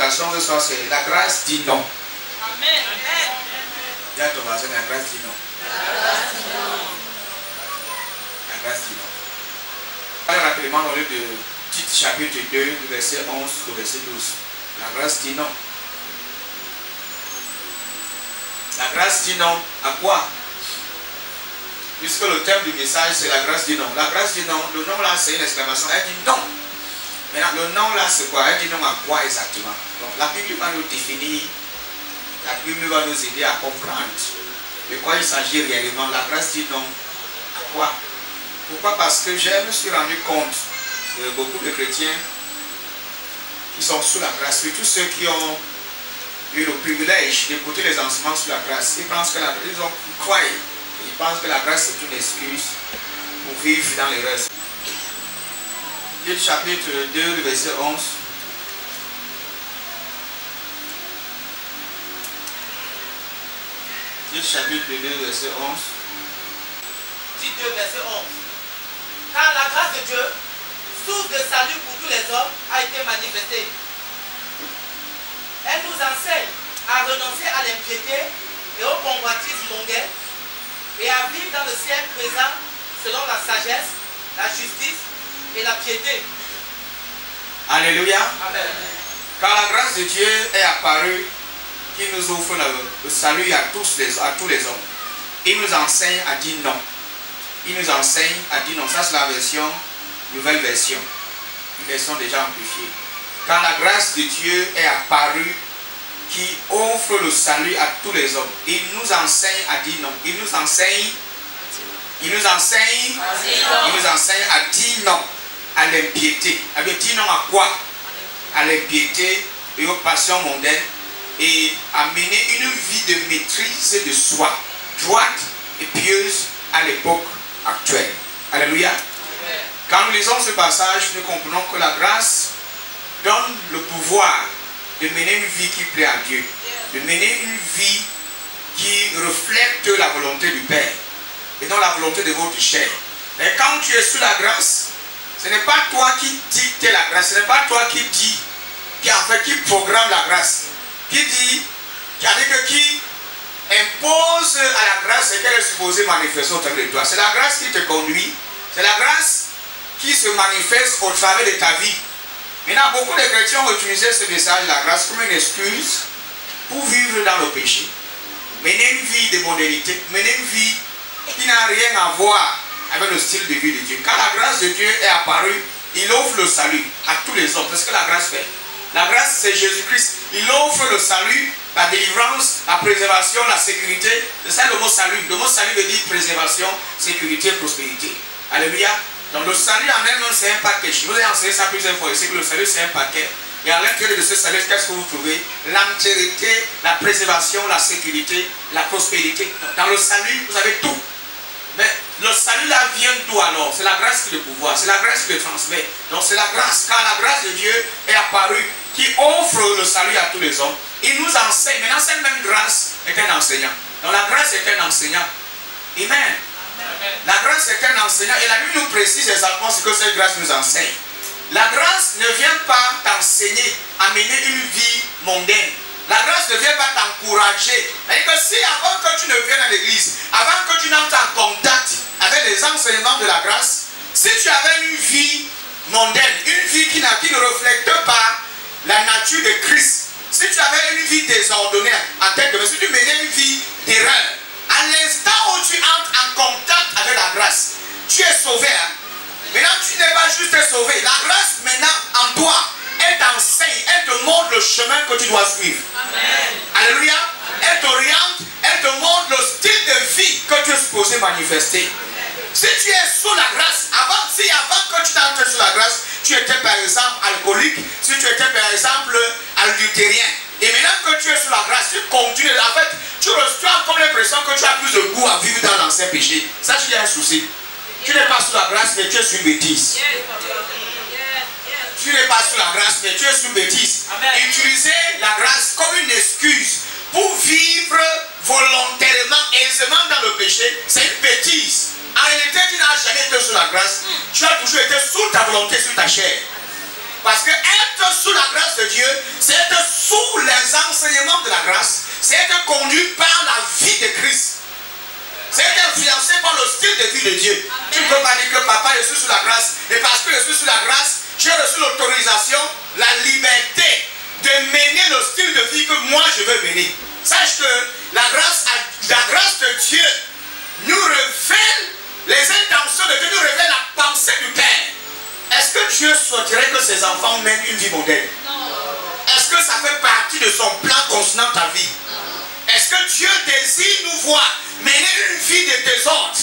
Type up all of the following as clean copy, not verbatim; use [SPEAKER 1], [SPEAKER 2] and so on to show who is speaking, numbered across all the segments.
[SPEAKER 1] l'explication de ça, c'est la grâce dit non.
[SPEAKER 2] Amen.
[SPEAKER 1] Dis à ton voisin, la grâce dit non. La grâse dit non. Rapidement dans le Tite chapitre 2, du verset 11 au verset 12. La grâce dit non. La grâce dit non à quoi? Puisque le thème du message c'est la grâce dit non. La grâce dit non, le non là c'est une exclamation, elle dit non. Maintenant le non là c'est quoi? Elle dit non à quoi exactement? Donc la Bible va nous définir, la Bible va nous aider à comprendre de quoi il s'agit réellement. La grâce dit non à quoi? Pourquoi? Parce que je me suis rendu compte de beaucoup de chrétiens qui sont sous la grâce, et tous ceux qui ont eu le privilège d'écouter les enseignements sur la grâce, ils pensent que ils croient, ils pensent que la grâce est une excuse pour vivre dans l'erreur. Tite chapitre 2, le verset 11. Tite chapitre 2, verset 11.
[SPEAKER 2] Tite 2, verset 11. Car la grâce de Dieu, source de salut pour tous les hommes, a été manifestée. Elle nous enseigne à renoncer à l'impiété et au convoitisme mondain et à vivre dans le siècle présent selon la sagesse, la justice et la piété.
[SPEAKER 1] Alléluia.
[SPEAKER 2] Amen.
[SPEAKER 1] Car la grâce de Dieu est apparue, qui nous offre le salut à tous les hommes. Il nous enseigne à dire non. Il nous enseigne à dire non. Ça c'est la version, nouvelle version. Une version déjà amplifiée. Quand la grâce de Dieu est apparue, qui offre le salut à tous les hommes, il nous enseigne à dire non. Il nous enseigne à dire non à l'impiété. À dire non à quoi? À l'impiété et aux passions mondaines, et à mener une vie de maîtrise de soi, droite et pieuse à l'époque actuelle. Alléluia. Quand nous lisons ce passage, nous comprenons que la grâce donne le pouvoir de mener une vie qui plaît à Dieu, de mener une vie qui reflète la volonté du Père et non la volonté de votre chair. Mais quand tu es sous la grâce, ce n'est pas toi qui dictes la grâce, ce n'est pas toi qui dis, qui programme la grâce, qui impose à la grâce ce qu'elle est supposée manifester au travers de toi. C'est la grâce qui te conduit, c'est la grâce qui se manifeste au travers de ta vie. Maintenant, beaucoup de chrétiens ont utilisé ce message de la grâce comme une excuse pour vivre dans le péché, mener une vie de modernité, mener une vie qui n'a rien à voir avec le style de vie de Dieu. Quand la grâce de Dieu est apparue, il offre le salut à tous les hommes. C'est ce que la grâce fait. La grâce, c'est Jésus-Christ. Il offre le salut, la délivrance, la préservation, la sécurité. C'est ça le mot salut. Le mot salut veut dire préservation, sécurité, prospérité. Alléluia. Donc le salut en même temps, c'est un paquet. Je vous ai enseigné ça plusieurs fois ici, que le salut, c'est un paquet. Et à l'intérieur de ce salut, qu'est-ce que vous trouvez? L'entièreté, la préservation, la sécurité, la prospérité. Dans le salut, vous avez tout. Mais le salut là vient d'où alors? C'est la grâce qui le pouvoir, c'est la grâce qui le transmet. Donc c'est la grâce, car la grâce de Dieu est apparue, qui offre le salut à tous les hommes. Il nous enseigne. Maintenant, cette même grâce est un enseignant. Donc la grâce est un enseignant. Amen. La grâce est un enseignant. Et la Bible nous précise exactement ce que cette grâce nous enseigne. La grâce ne vient pas t'enseigner à mener une vie mondaine. La grâce ne vient pas t'encourager. C'est-à-dire que si avant que tu ne viennes à l'église, avant que tu n'entres en contact avec les enseignements de la grâce, si tu avais une vie mondaine, une vie qui ne reflète pas la nature de Christ, si tu avais une vie désordonnée en tête de, si tu menais une vie d'erreur, à l'instant où tu entres en contact avec la grâce, tu es sauvé. Hein? Maintenant, tu n'es pas juste sauvé. La grâce maintenant en toi, elle t'enseigne, elle te montre le chemin que tu dois suivre. Amen. Alléluia. Amen. Elle t'oriente, elle te montre le style de vie que tu es supposé manifester. Amen. Si tu es sous la grâce, avant que tu t'entres sous la grâce, tu étais par exemple alcoolique, si tu étais par exemple adultérien. Et maintenant que tu es sous la grâce, tu continues. En fait, tu as comme l'impression que tu as plus de goût à vivre dans l'ancien péché. Ça, tu as un souci. Tu n'es pas sous la grâce, mais tu es sous une bêtise. Tu n'es pas sous la grâce, mais tu es sous bêtise. Amen. Utiliser la grâce comme une excuse pour vivre volontairement, aisément dans le péché, c'est une bêtise. En réalité, tu n'as jamais été sous la grâce. Tu as toujours été sous ta volonté, sous ta chair. Parce que être sous la grâce de Dieu, c'est être sous les enseignements de la grâce, c'est être conduit par la vie de Christ. C'est être influencé par le style de vie de Dieu. Amen. Tu ne peux pas dire que papa, je suis sous la grâce. Et parce que je suis sous la grâce, j'ai reçu l'autorisation, la liberté de mener le style de vie que moi je veux mener. Sache que la grâce de Dieu nous révèle les intentions de Dieu, nous révèle la pensée du Père. Est-ce que Dieu souhaiterait que ses enfants mènent une vie mondaine? Est-ce que ça fait partie de son plan concernant ta vie? Est-ce que Dieu désire nous voir mener une vie de désordre?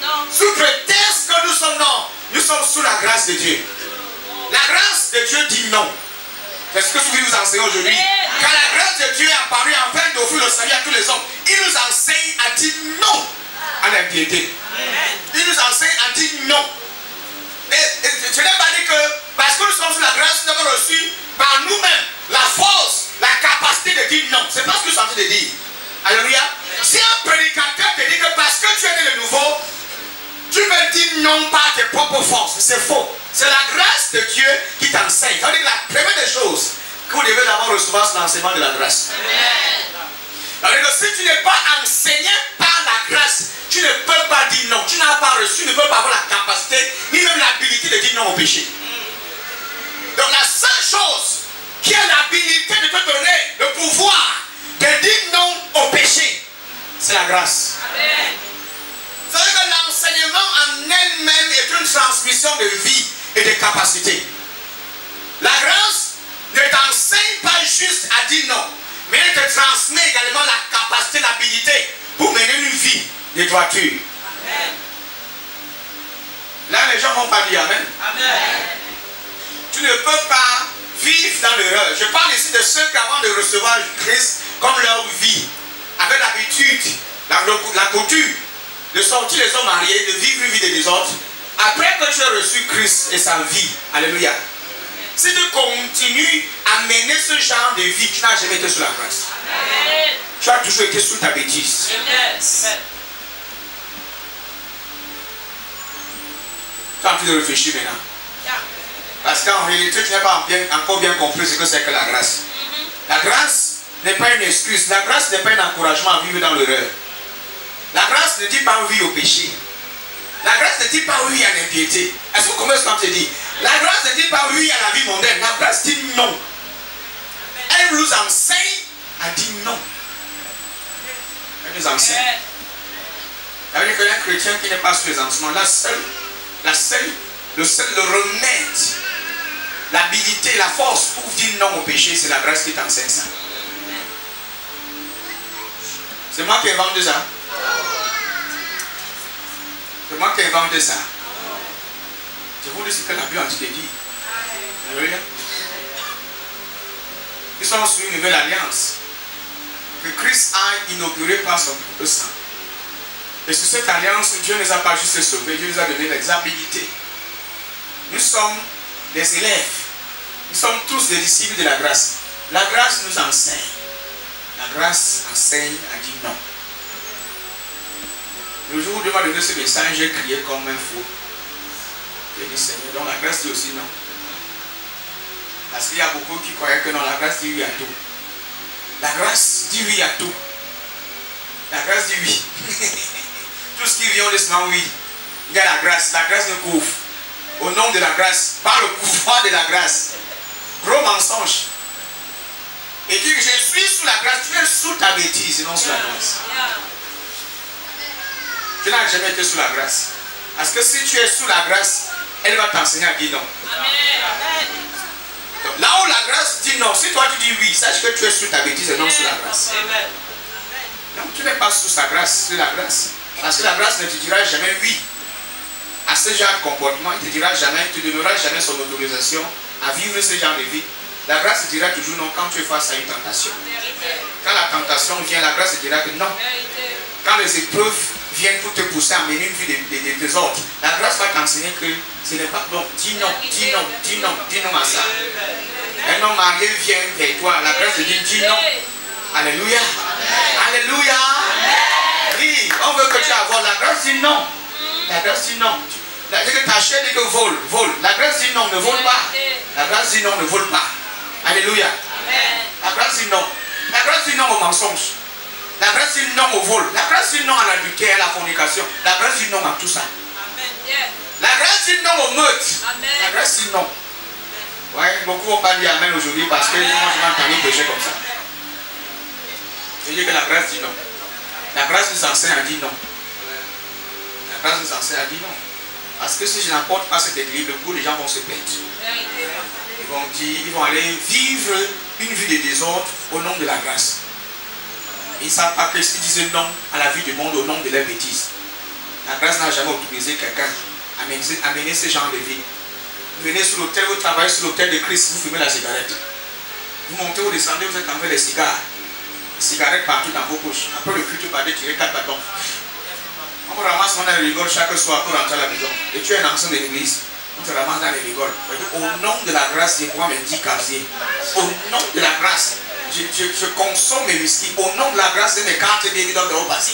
[SPEAKER 1] Non. Sous prétexte que nous sommes non, nous sommes sous la grâce de Dieu. La grâce de Dieu dit non. C'est ce que nous enseignons aujourd'hui. Quand la grâce de Dieu est apparue afin d'offrir le salut à tous les hommes, il nous enseigne à dire non à l'impiété. Il nous enseigne à dire non. Et je n'ai pas dit que parce que nous sommes sous la grâce, nous avons reçu par nous-mêmes la force, la capacité de dire non. C'est pas ce que je suis en train de dire. Alléluia. Si un prédicateur te dit que parce que tu es né de nouveau, tu veux dire non par tes propres forces, c'est faux. C'est la grâce de Dieu qui t'enseigne. Ça veut dire que la première des choses que vous devez d'abord recevoir, c'est l'enseignement de la grâce. Ça veut dire que si tu n'es pas enseigné par la grâce, tu ne peux pas dire non. Tu n'as pas reçu, tu ne peux pas avoir la capacité, ni même l'habilité de dire non au péché. Donc la seule chose qui a l'habilité de te donner le pouvoir de dire non au péché, c'est la grâce. Amen. Vous savez que l'enseignement en elle-même est une transmission de vie et de capacité. La grâce ne t'enseigne pas juste à dire non, mais elle te transmet également la capacité, l'habilité pour mener une vie de droiture. Amen. Là, les gens ne vont pas dire Amen. Amen. Tu ne peux pas vivre dans l'erreur. Je parle ici de ceux qui, avant de recevoir Christ comme leur vie, avaient l'habitude, la coutume de sortir les hommes mariés, de vivre une vie de désordre. Après que tu as reçu Christ et sa vie, alléluia, si tu continues à mener ce genre de vie, tu n'as jamais été sous la grâce. Amen. Tu as toujours été sous ta bêtise. Amen. Tu as envie de réfléchir maintenant. Parce qu'en réalité, tu n'as pas encore bien compris ce que c'est que la grâce. La grâce n'est pas une excuse. La grâce n'est pas un encouragement à vivre dans l'erreur. La grâce ne dit pas oui au péché. La grâce ne dit pas oui à l'impiété. Est-ce que vous comprenez ce qu'on te dit? La grâce ne dit pas oui à la vie mondaine. La grâce dit non. Elle nous enseigne à dire non. Elle nous enseigne. Ça veut dire qu'un chrétien qui n'est pas sous les enseignements, le remède, l'habilité, la force pour dire non au péché, c'est la grâce qui t'enseigne ça. C'est moi qui ai inventé ça. C'est moi qui ai inventé ça. Je vous dis ce que la Bible a dit. Alléluia. Nous sommes sous une nouvelle alliance que Christ a inaugurée par son propre sang. Et sur cette alliance, Dieu ne nous a pas juste sauvés, Dieu nous a donné des habilités. Nous sommes des élèves. Nous sommes tous des disciples de la grâce. La grâce nous enseigne. La grâce enseigne à dire non. Le jour où Dieu m'a donné ce message, j'ai crié comme un fou. J'ai dit Seigneur, donc la grâce dit aussi non. Parce qu'il y a beaucoup qui croyaient que non, la grâce dit oui à tout. La grâce dit oui à tout. La grâce dit oui. Tout ce qui vient au laissement, oui. Il y a la grâce nous couvre. Au nom de la grâce, par le pouvoir de la grâce. Gros mensonge. Et dire que je suis sous la grâce, tu es sous ta bêtise, non sous la grâce. Tu n'as jamais été sous la grâce. Parce que si tu es sous la grâce, elle va t'enseigner à dire non. Amen. Donc, là où la grâce dit non, si toi tu dis oui, sache que tu es sous ta bêtise et non sous la grâce. Amen. Donc tu n'es pas sous sa grâce, sous la grâce. Parce que la grâce ne te dira jamais oui à ce genre de comportement. Il ne te dira jamais, tu ne donneras jamais son autorisation à vivre ce genre de vie. La grâce te dira toujours non quand tu es face à une tentation. Quand la tentation vient, la grâce te dira que non. Quand les épreuves viennent pour te pousser à mener une vie de désordre, la grâce va t'enseigner que ce n'est pas bon. Dis non, dis non, dis non, dis non à ça. Un homme marié vient vers toi, la grâce te dit dis non. Alléluia. Alléluia. Oui, on veut que tu aies la grâce dit non. La grâce dit non. La grâce t'achète et que vole. La grâce dit non, ne vole pas. La grâce dit non, ne vole pas. Alléluia. La grâce dit non. La grâce dit non au mensonge. La grâce dit non au vol. La grâce dit non à l'adultère, à la fornication. La grâce dit non à tout ça. La grâce dit non au meurtre. La grâce dit non. Ouais, beaucoup vont pas dire amen aujourd'hui parce que moi je m'entends pécher comme ça. Je dis que la grâce dit non. La grâce nous enseigne à dire non. La grâce nous enseigne à dire non. Parce que si je n'apporte pas cet équilibre, beaucoup de gens vont se perdre. Ils vont aller vivre une vie de désordre au nom de la grâce. Ils ne savent pas que s'ils disent non à la vie du monde au nom de leur bêtise. La grâce n'a jamais autorisé quelqu'un à mener ce genre de vie. Vous venez sur l'autel, vous travaillez sur l'autel de Christ, vous fumez la cigarette. Vous montez, vous descendez, vous êtes en train de cigares. Les cigarettes partout dans vos poches. Après le culte, vous partez tirer 4 bâtons. On vous ramasse dans les rigoles chaque soir pour rentrer à la maison. Et tu es un ancien de l'église. On te ramasse dans les rigoles. Au nom de la grâce, je moi me dis casier. Au nom de la grâce, je consomme mes whisky. Au nom de la grâce, je mes cartes bien dans le haut passé.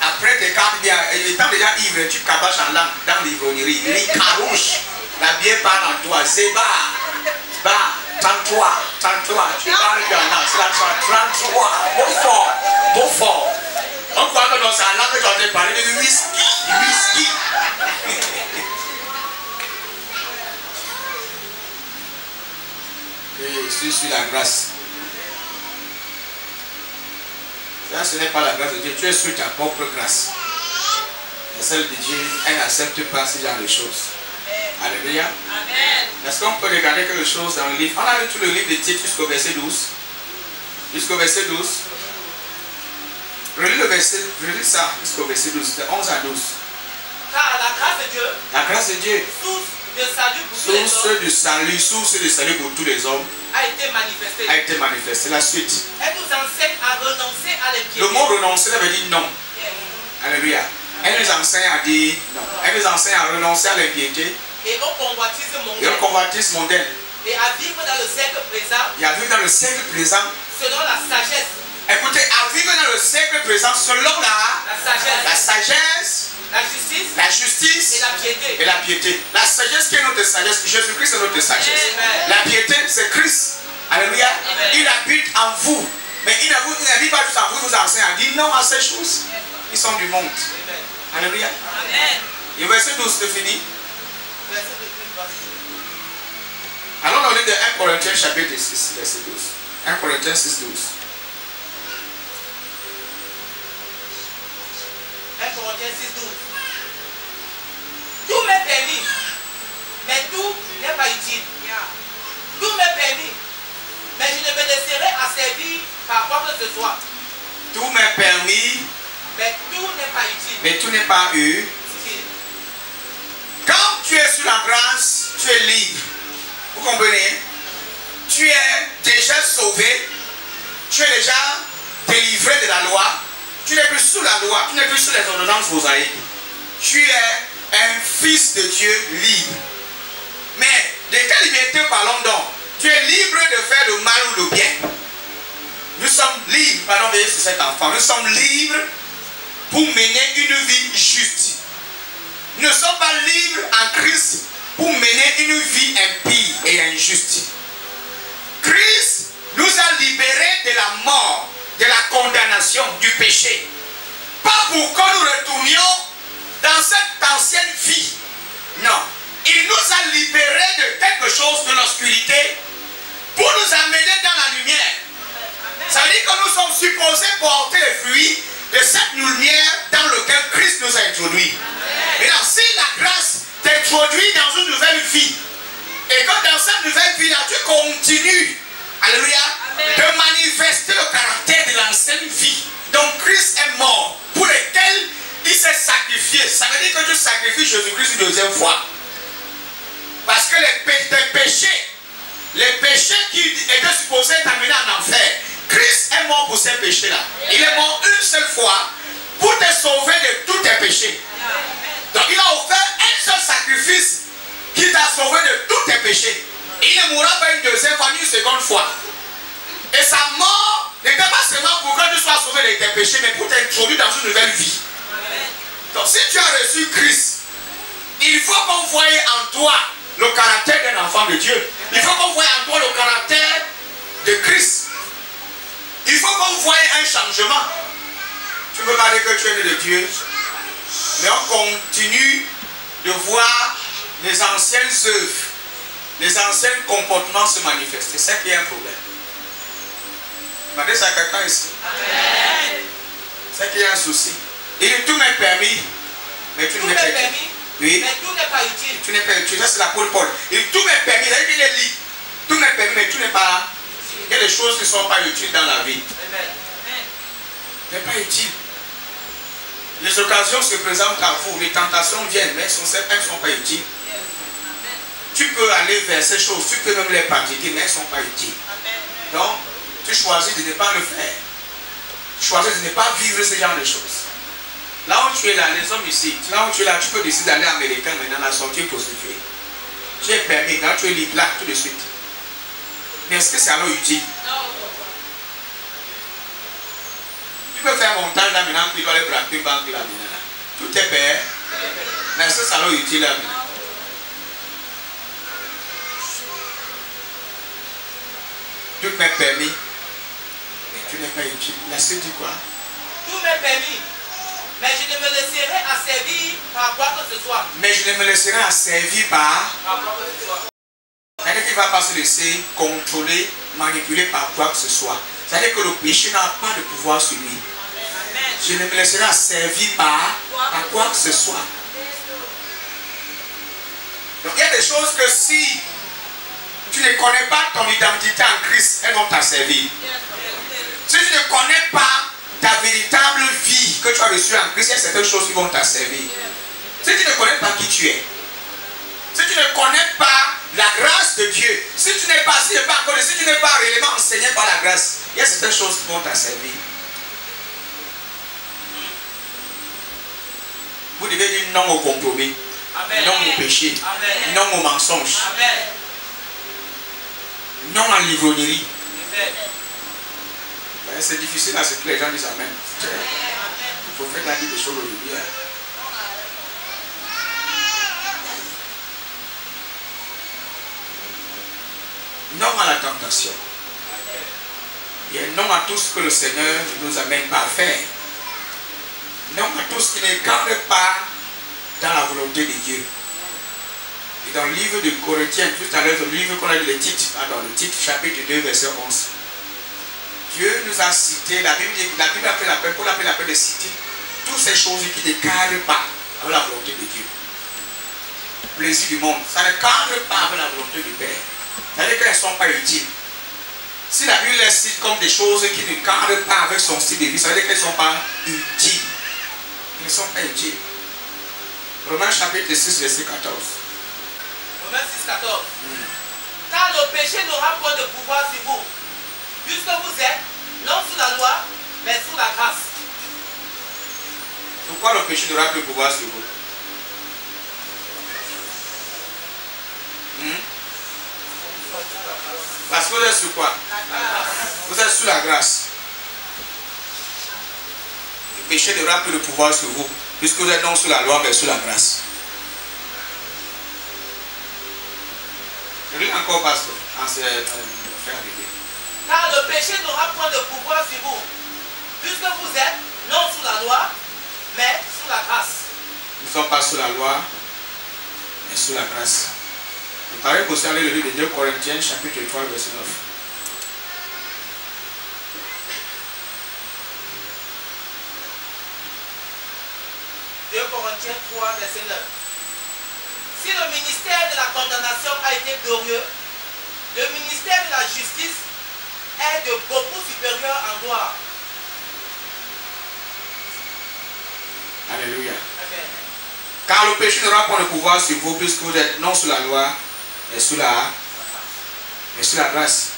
[SPEAKER 1] Après tes cartes bien, étant déjà ivre, tu cabaches en langue dans l'ivronnerie. Les carouches, la bière parle en toi. Zéba, bah, 33, tu parles bien là, c'est la 33, beau fort. On croit que dans sa langue, tu entends parler de whisky. Et je suis la grâce. Ça, ce n'est pas la grâce de Dieu. Tu es sur ta propre grâce. La celle de Dieu, elle n'accepte pas ce genre de choses. Alléluia. Est-ce qu'on peut regarder quelque chose dans le livre? On a lu tout le livre de Tite jusqu'au verset 12. Jusqu'au verset 12. Relis le verset, relis ça jusqu'au verset 12, de 11 à 12.
[SPEAKER 2] Car la grâce de Dieu, source de salut pour tous les hommes,
[SPEAKER 1] source de salut pour tous les hommes,
[SPEAKER 2] a été manifestée.
[SPEAKER 1] La suite.
[SPEAKER 2] Elle nous enseigne à renoncer à l'impiété.
[SPEAKER 1] Le mot renoncer, ça veut dire non. Alléluia. Elle nous enseigne à dire non. Elle nous enseigne à renoncer à l'impiété.
[SPEAKER 2] Et au convoitisme mondain. Et à vivre dans le siècle présent. Selon la sagesse.
[SPEAKER 1] Écoutez, à vivre dans le siècle présent selon la sagesse, la justice et la piété. La sagesse qui est notre sagesse, Jésus-Christ est notre sagesse. Amen. La piété, c'est Christ. Alléluia. Amen. Il habite en vous. Mais il n'habite pas juste en vous, il vous enseigne à dire non à ces choses. Ils sont du monde. Amen. Alléluia. Amen. Et verset 12, c'est fini. Alors on lit de 1 Corinthiens chapitre 6, verset 12. 1 Corinthiens 6, 12.
[SPEAKER 2] 1 Corinthiens 6, 12. Tout m'est permis, mais tout n'est pas utile. Tout m'est permis, mais je ne me laisserai asservir par quoi que ce soit.
[SPEAKER 1] Tout m'est permis,
[SPEAKER 2] mais tout n'est pas utile.
[SPEAKER 1] Mais tout n'est pas utile. Quand tu es sous la grâce, tu es libre. Vous comprenez? Tu es déjà sauvé. Tu es déjà délivré de la loi. Tu n'es plus sous la loi. Tu n'es plus sous les ordonnances mosaïques. Tu es un fils de Dieu libre. Mais de quelle liberté parlons donc? Tu es libre de faire le mal ou le bien. Nous sommes libres. Pardon, veillez sur cet enfant. Nous sommes libres pour mener une vie juste. Nous ne sommes pas libres en Christ pour mener une vie impie et injuste. Christ nous a libérés de la mort, de la condamnation, du péché. Pas pour que nous retournions dans cette ancienne vie. Non. Il nous a libérés de quelque chose de l'obscurité pour nous amener dans la lumière. Ça veut dire que nous sommes supposés porter les fruits de cette lumière dans laquelle Christ nous a introduits. Maintenant, si la grâce t'introduit dans une nouvelle vie, et que dans cette nouvelle vie-là, tu continues, alléluia, de manifester le caractère de l'ancienne vie. Donc Christ est mort, pour lequel il s'est sacrifié. Ça veut dire que tu sacrifies Jésus-Christ une deuxième fois. Parce que les péchés qui étaient supposés t'amener en enfer, Christ est mort pour ces péchés-là. Il est mort une seule fois pour te sauver de tous tes péchés. Donc il a offert un seul sacrifice qui t'a sauvé de tous tes péchés. Il ne mourra pas une deuxième fois, ni une seconde fois. Et sa mort n'était pas seulement pour que tu sois sauvé de tes péchés, mais pour t'introduire dans une nouvelle vie. Donc si tu as reçu Christ, il faut qu'on voie en toi le caractère d'un enfant de Dieu. Il faut qu'on voie en toi le caractère de Christ. Il faut qu'on voie un changement. Tu peux pas dire que tu es né de Dieu, mais on continue de voir les anciennes œuvres, les anciens comportements se manifester. C'est ça qui est un problème. Demandez ça à quelqu'un ici. C'est qu'il y a un souci. Il dit tout m'est permis, mais tu ne m'es pas utile. Oui.
[SPEAKER 2] Mais tout n'est pas utile.
[SPEAKER 1] Tu n'es pas utile. Ça c'est l'apôtre Paul. Il dit tout m'est permis. C'est-à-dire qu'il est libre. Tout m'est permis, mais tu n'es pas. Il y a des choses qui ne sont pas utiles dans la vie. Mais pas utiile. Les occasions se présentent à vous, les tentations viennent, mais elles ne sont pas utiles. Tu peux aller vers ces choses, tu peux même les pratiquer, mais elles ne sont pas utiles. Donc, tu choisis de ne pas le faire. Tu choisis de ne pas vivre ce genre de choses. Là où tu es là, les hommes ici, là où tu es là, tu peux décider d'aller américain maintenant, la sortie prostituée. Tu es permis, là tu es libre, là, tout de suite. Mais est-ce que c'est alors utile? Tu peux faire montage là maintenant, puis tu dois aller braquer une banque là maintenant. Tout est payé. Mais est-ce que c'est alors utile là maintenant? Tout m'est permis, mais tu n'es pas utile. La suite dit quoi?
[SPEAKER 2] Tout m'est permis, mais je ne me laisserai asservir par quoi que ce soit.
[SPEAKER 1] Mais je ne me laisserai asservir par
[SPEAKER 2] quoi que ce soit.
[SPEAKER 1] C'est-à-dire qu'il ne va pas se laisser contrôler, manipuler par quoi que ce soit. C'est-à-dire que le péché n'a pas de pouvoir sur lui. Je ne me laisserai asservir par quoi que ce soit. Donc il y a des choses que si tu ne connais pas ton identité en Christ, elles vont t'asservir. Si tu ne connais pas ta véritable vie que tu as reçue en Christ, il y a certaines choses qui vont t'asservir. Si tu ne connais pas qui tu es, si tu ne connais pas la grâce de Dieu, si tu n'es pas réellement enseigné par la grâce, il y a certaines choses qui vont t'asservir. Vous devez dire non au compromis, non au péché, non au mensonge, non à l'ivrognerie. C'est difficile à ce que les gens disent amen. Il faut faire la vie des choses aujourd'hui. Non à la tentation. Et non à tout ce que le Seigneur ne nous amène pas à faire. Non à tout ce qui ne cadre pas dans la volonté de Dieu. Et dans le livre de Corinthiens, tout à l'heure, le livre qu'on a lu, le titre, chapitre 2, verset 11. Dieu nous a cité, la Bible a fait l'appel, Paul a fait l'appel de citer toutes ces choses qui ne cadrent pas avec la volonté de Dieu. Le plaisir du monde, ça ne cadre pas avec la volonté du Père. C'est-à-dire qu'elles ne sont pas utiles. Si la Bible les cite comme des choses qui ne cadrent pas avec son style de vie, ça veut dire qu'elles ne sont pas utiles. Elles ne sont pas utiles. Romains chapitre 6, verset 14.
[SPEAKER 2] Romains 6, 14. Car le péché n'aura point de pouvoir sur vous, puisque vous êtes non sous la loi, mais sous la grâce.
[SPEAKER 1] Pourquoi le péché n'aura plus de pouvoir sur vous? Parce que vous êtes sous quoi? Vous êtes sous la grâce. Le péché n'aura plus de pouvoir sur vous, puisque vous êtes non sous la loi, mais sous la grâce. Je lis encore, pasteur.
[SPEAKER 2] Car le péché n'aura point de pouvoir sur vous, puisque vous êtes non sous la loi, mais sous la grâce.
[SPEAKER 1] Nous ne sommes pas sous la loi, mais sous la grâce. Il paraît que vous allez le livre de 2 Corinthiens, chapitre 3, verset 9.
[SPEAKER 2] Corinthiens 3, verset 9. Si le ministère de la condamnation a été glorieux, le ministère de la justice est de beaucoup supérieur en gloire.
[SPEAKER 1] Alléluia.
[SPEAKER 2] Amen.
[SPEAKER 1] Car le péché n'aura pas de pouvoir sur vous, puisque vous êtes non sous la loi, mais sous la grâce.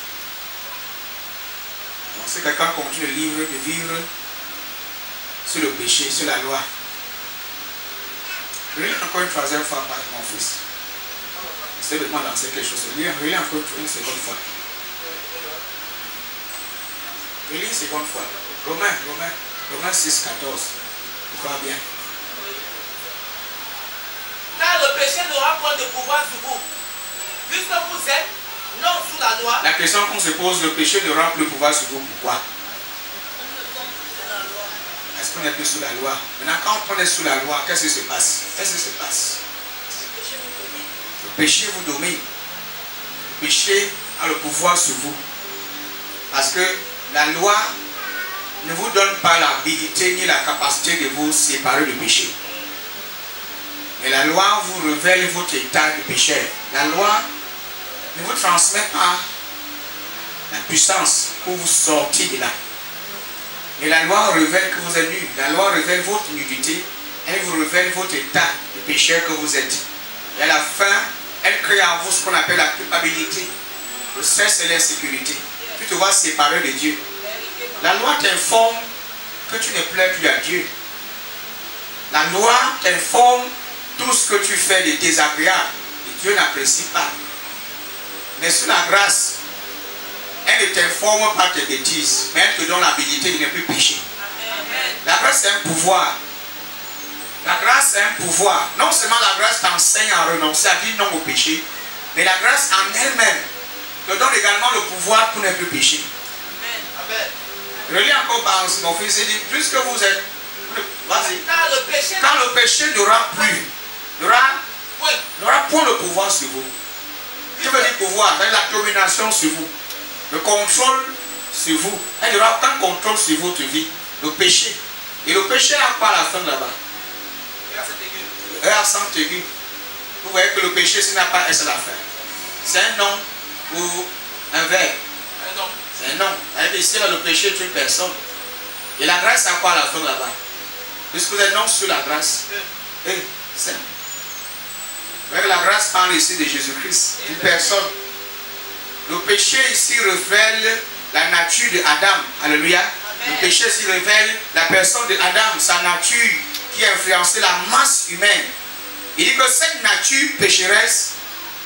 [SPEAKER 1] Donc si quelqu'un continue de vivre sur le péché, sur la loi, relis encore une troisième fois par mon fils. J'essaie de me lancer quelque chose. Relis encore une seconde fois. Relis une seconde fois. Romains 6, 14. Tu crois bien?
[SPEAKER 2] Car le péché n'aura point de pouvoir sur vous, puisque vous êtes Non sous la loi.
[SPEAKER 1] La question qu'on se pose, le péché n'aura plus le pouvoir sur vous. Pourquoi? Est-ce qu'on n'est plus sous la loi? Maintenant, quand on est sous la loi, qu'est-ce qui se passe? Qu'est-ce qui se passe? Le péché vous domine. Le péché a le pouvoir sur vous. Parce que la loi ne vous donne pas l'habilité ni la capacité de vous séparer du péché. Mais la loi vous révèle votre état de pécheur. La loi ne vous transmet pas la puissance pour vous sortir de là. Et la loi révèle que vous êtes nu. La loi révèle votre nudité. Elle vous révèle votre état de pécheur que vous êtes. Et à la fin, elle crée en vous ce qu'on appelle la culpabilité, le stress et l'insécurité. Tu te vois séparé de Dieu. La loi t'informe que tu ne plais plus à Dieu. La loi t'informe tout ce que tu fais de désagréable. Et Dieu n'apprécie pas. Mais sous la grâce, elle ne t'informe pas tes bêtises, mais elle te donne l'habilité de ne plus pécher. La grâce c'est un pouvoir. La grâce c'est un pouvoir. Non seulement la grâce t'enseigne à renoncer, à dire non au péché, mais la grâce en elle-même te donne également le pouvoir pour ne plus pécher. Relis encore par mon fils, il dit, plus que vous êtes, vas-y. Quand le péché n'aura plus, n'aura point le pouvoir sur vous. Je veux dire pouvoir, la domination sur vous, le contrôle sur vous. Il n'y aura aucun contrôle sur votre vie. Le péché. Et le péché n'a pas la fin là-bas. Accent aigu. Vous voyez que le péché, s'il n'a pas S à la fin, c'est un nom ou un verbe. C'est un nom. Ici, le péché est une personne. Et la grâce a quoi à la fin là-bas? Puisque vous êtes non sur la grâce. C'est la grâce parle ici de Jésus-Christ, une personne. Le péché ici révèle la nature de Adam. Alléluia. Le péché ici révèle la personne de Adam, sa nature qui a influencé la masse humaine. Il dit que cette nature pécheresse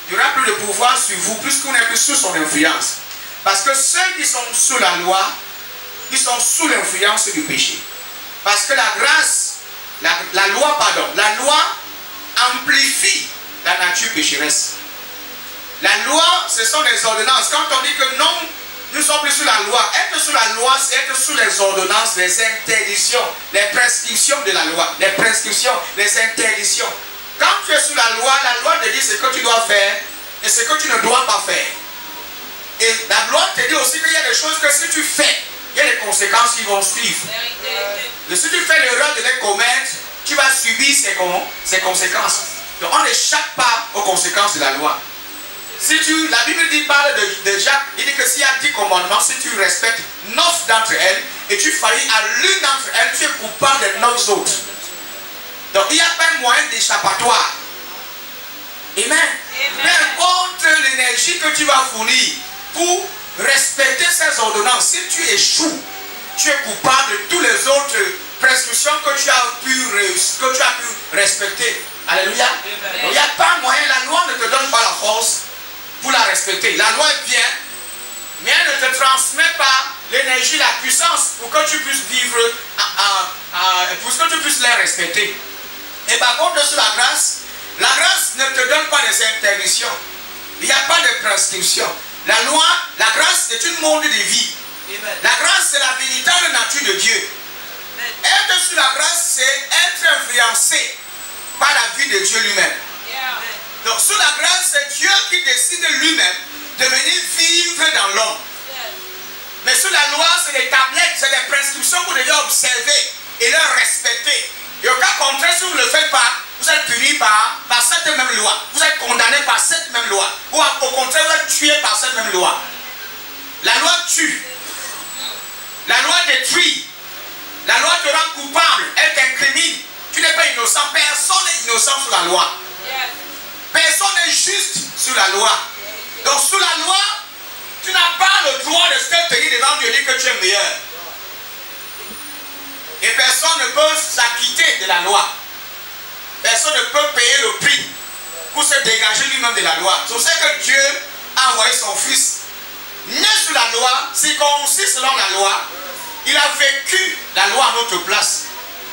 [SPEAKER 1] n'aura plus de pouvoir sur vous puisqu'on n'est plus sous son influence. Parce que ceux qui sont sous la loi, ils sont sous l'influence du péché. Parce que la grâce, la loi, amplifie la nature pécheresse. La loi, ce sont des ordonnances. Quand on dit que non, nous sommes plus sous la loi. Être sous la loi, c'est être sous les ordonnances, les interdictions, les prescriptions de la loi. Les prescriptions, les interdictions. Quand tu es sous la loi te dit ce que tu dois faire et ce que tu ne dois pas faire. Et la loi te dit aussi qu'il y a des choses que si tu fais, il y a des conséquences qui vont suivre. Et si tu fais l'erreur de les commettre, tu vas subir ces conséquences. Donc on n'échappe pas aux conséquences de la loi. La Bible parle de Jacques, il dit que s'il y a 10 commandements, si tu respectes 9 d'entre elles et tu faillis à l'une d'entre elles, tu es coupable des 9 autres. Donc il n'y a pas un moyen d'échappatoire. Amen. Peu importe l'énergie que tu vas fournir pour respecter ces ordonnances, si tu échoues, tu es coupable de toutes les autres prescriptions que tu as pu respecter. Alléluia. Donc il n'y a pas moyen, la loi ne te donne pas la force pour la respecter. La loi vient, mais elle ne te transmet pas l'énergie, la puissance pour que tu puisses vivre, pour que tu puisses les respecter. Et par contre, sur la grâce ne te donne pas des interdictions. Il n'y a pas de prescription. La loi, la grâce est une monde de vie. La grâce, c'est la véritable nature de Dieu. Être sur la grâce, c'est être influencé par la vie de Dieu lui-même. Donc sous la grâce, c'est Dieu qui décide lui-même de venir vivre dans l'homme. Mais sous la loi, c'est des tablettes, c'est des prescriptions que vous devez observer et les respecter. Et au cas contraire, si vous ne le faites pas, vous êtes puni par cette même loi. Vous êtes condamné par cette même loi. Ou au contraire, vous êtes tué par cette même loi. La loi tue. La loi détruit. La loi te rend coupable. Elle t'incrimine. Tu n'es pas innocent. Personne n'est innocent sous la loi. Personne n'est juste sous la loi. Donc sous la loi, tu n'as pas le droit de se tenir devant Dieu et dire que tu es meilleur. Et personne ne peut s'acquitter de la loi. Personne ne peut payer le prix pour se dégager lui-même de la loi. C'est pour ça que Dieu a envoyé son fils, né sous la loi, circoncis selon la loi. Il a vécu la loi à notre place.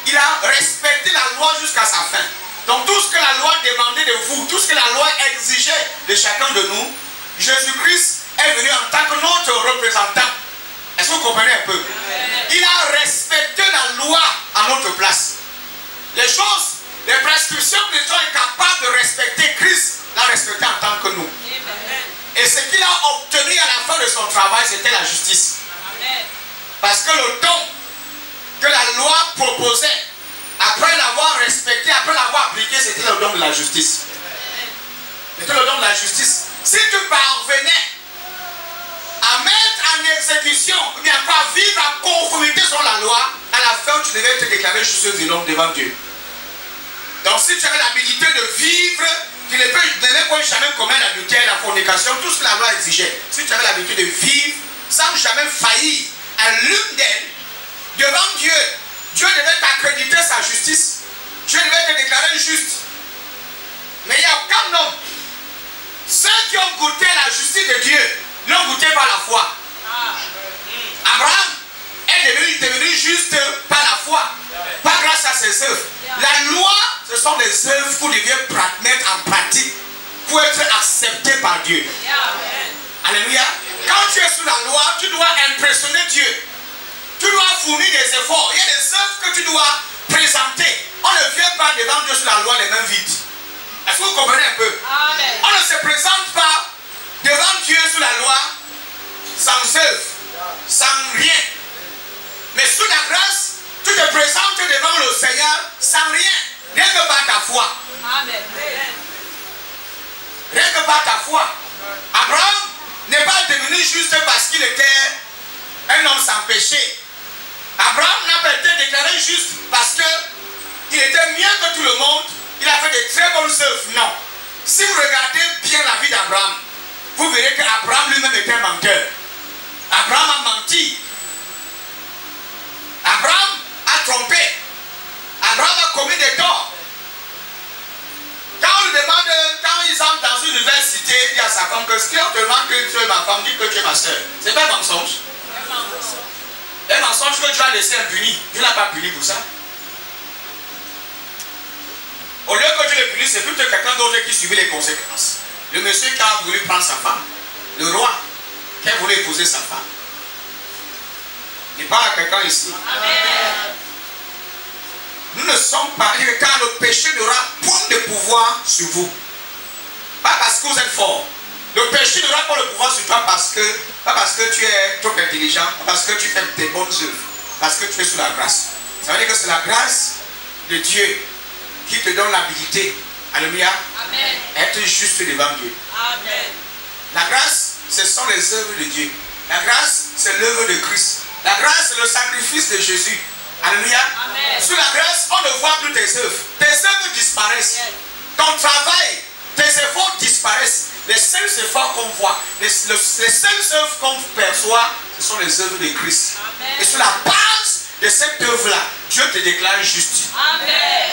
[SPEAKER 1] Il a respecté la loi jusqu'à sa fin. Donc tout ce que la loi demandait de vous, tout ce que la loi exigeait de chacun de nous, Jésus-Christ est venu en tant que notre représentant. Est-ce que vous comprenez un peu? Il a respecté la loi à notre place. Les choses, les prescriptions que nous sommes incapables de respecter, Christ l'a respecté en tant que nous. Et ce qu'il a obtenu à la fin de son travail, c'était la justice. Parce que le don que la loi proposait, après l'avoir respecté, après l'avoir appliqué, c'était le don de la justice. C'était le don de la justice. Si tu parvenais à mettre en exécution, ou bien à vivre en conformité sur la loi, à la fin, tu devais te déclarer juste et l'homme devant Dieu. Donc si tu avais l'habilité de vivre, tu ne devais jamais commettre l'adultère, la fornication, tout ce que la loi exigeait. Si tu avais l'habitude de vivre sans jamais faillir à l'une d'elles, devant Dieu, Dieu devait t'accréditer sa justice. Dieu devait te déclarer juste. Mais il n'y a aucun homme. Ceux qui ont goûté la justice de Dieu l'ont goûté par la foi. Abraham est devenu juste par la foi, pas grâce à ses œuvres. La loi, ce sont des œuvres qu'on devait mettre en pratique pour être accepté par Dieu. Alléluia. Quand tu es sous la loi, tu dois impressionner Dieu. Tu dois fournir des efforts. Il y a des œuvres que tu dois présenter. On ne vient pas devant Dieu sous la loi les mains vides. Est-ce que vous comprenez un peu? Amen. On ne se présente pas devant Dieu sous la loi sans œuvre, sans rien. Mais sous la grâce, tu te présentes devant le Seigneur sans rien. Rien que par ta foi. Amen. Rien que par ta foi. Abraham n'est pas devenu juste parce qu'il était un homme sans péché. Abraham n'a pas été déclaré juste parce qu'il était mieux que tout le monde. Il a fait de très bonnes œuvres. Non. Si vous regardez bien la vie d'Abraham, vous verrez qu'Abraham lui-même était un menteur. Abraham a menti. Abraham a trompé. Abraham a commis des torts. Quand on lui demande, quand ils entrent dans une université, il dit à sa femme que ce qu'on te demande que tu es ma femme, dit que tu es ma soeur. C'est pas un mensonge. Un mensonge que tu as laissé impuni. Dieu n'a pas puni pour ça. Au lieu que tu le punisses, c'est plutôt quelqu'un d'autre qui subit les conséquences. Le monsieur qui a voulu prendre sa femme, le roi qui a voulu épouser sa femme. Il parle à quelqu'un ici. Amen. Nous ne sommes pas, car le péché n'aura point de pouvoir sur vous. Pas parce que vous êtes fort. Le péché n'aura pas le pouvoir sur toi pas parce que tu es trop intelligent, pas parce que tu fais tes bonnes œuvres, parce que tu es sous la grâce. Ça veut dire que c'est la grâce de Dieu qui te donne l'habilité, alléluia, être juste devant Dieu. Amen. La grâce, ce sont les œuvres de Dieu. La grâce, c'est l'œuvre de Christ. La grâce, c'est le sacrifice de Jésus. Alléluia. Amen. Sous la grâce, on ne voit plus tes œuvres. Tes œuvres disparaissent. Ton travail, tes efforts disparaissent. Les seuls efforts qu'on voit, les seules œuvres qu'on perçoit, ce sont les œuvres de Christ. Amen. Et sur la base de cette œuvre-là, Dieu te déclare juste. Amen.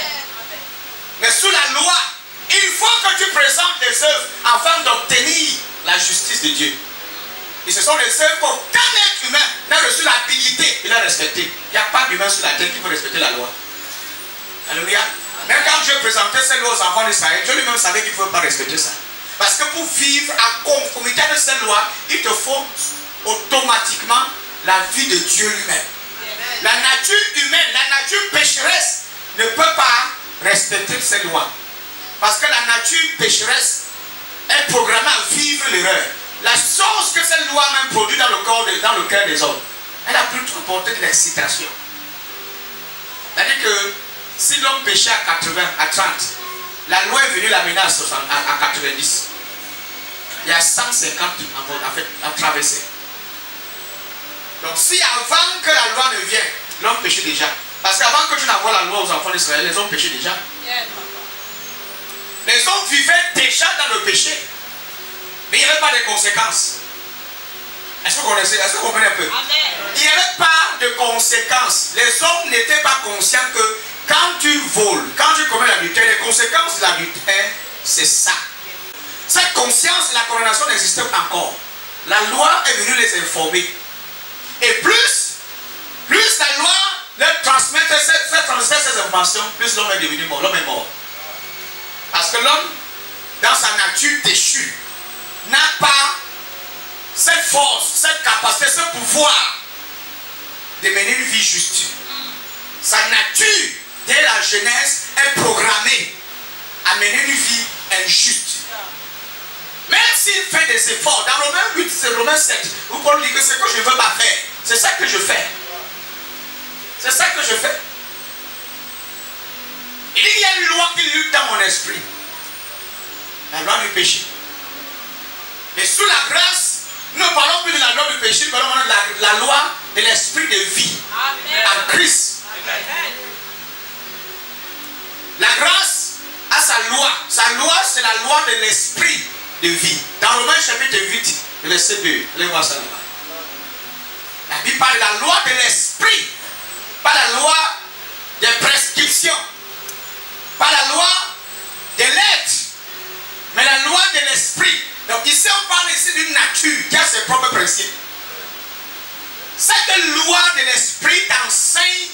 [SPEAKER 1] Mais sous la loi, il faut que tu présentes des œuvres afin d'obtenir la justice de Dieu. Et ce sont les œuvres qu'aucun être humain n'a reçu l'habilité de la respecter. Il n'y a pas d'humain sur la terre qui peut respecter la loi. Alléluia. Même quand Dieu présentait ces lois aux enfants d'Israël, Dieu lui-même savait qu'il ne pouvait pas respecter ça. Parce que pour vivre en conformité de ces lois, il te faut automatiquement la vie de Dieu lui-même. La nature humaine, la nature pécheresse ne peut pas respecter ces lois. Parce que la nature pécheresse est programmée à vivre l'erreur. La chose que cette loi même produit dans le corps, dans le cœur des hommes, elle a plutôt porté de l'excitation. C'est-à-dire que si l'homme péchait à 80, à 30, la loi est venue l'amener à 90. Il y a 150 à traverser. Donc si avant que la loi ne vienne, l'homme péchait déjà. Parce qu'avant que tu n'envoies la loi aux enfants d'Israël, les hommes péchaient déjà. Les hommes vivaient déjà dans le péché. Mais il n'y avait pas de conséquences. Est-ce que vous connaissez? Est-ce que vous comprenez un peu? Amen. Il n'y avait pas de conséquences. Les hommes n'étaient pas conscients que quand tu voles, quand tu commets l'adultère, les conséquences de l'adultère, c'est ça. Cette conscience de la condamnation n'existait pas encore. La loi est venue les informer. Et plus la loi leur transmettait ces informations, plus l'homme est devenu mort. L'homme est mort. Parce que l'homme, dans sa nature déchue, n'a pas cette force, cette capacité, ce pouvoir de mener une vie juste. Sa nature, dès la jeunesse, est programmée à mener une vie injuste. Même s'il fait des efforts, dans Romains 8, c'est Romains 7, où Paul dit que ce que je ne veux pas faire, c'est ça que je fais. C'est ça que je fais. Il y a une loi qui lutte dans mon esprit. La loi du péché. Mais sous la grâce, nous ne parlons plus de la loi du péché, nous parlons de la loi de l'esprit de vie. Amen. En Christ. Amen. La grâce a sa loi. Sa loi, c'est la loi de l'esprit de vie. Dans Romains chapitre 8, verset 2. Allez voir ça là-bas. La Bible parle de la loi de l'esprit. Pas la loi des prescriptions. Pas la loi de l'être. Mais la loi de l'esprit. Donc ici on parle ici d'une nature qui a ses propres principes. Cette loi de l'esprit t'enseigne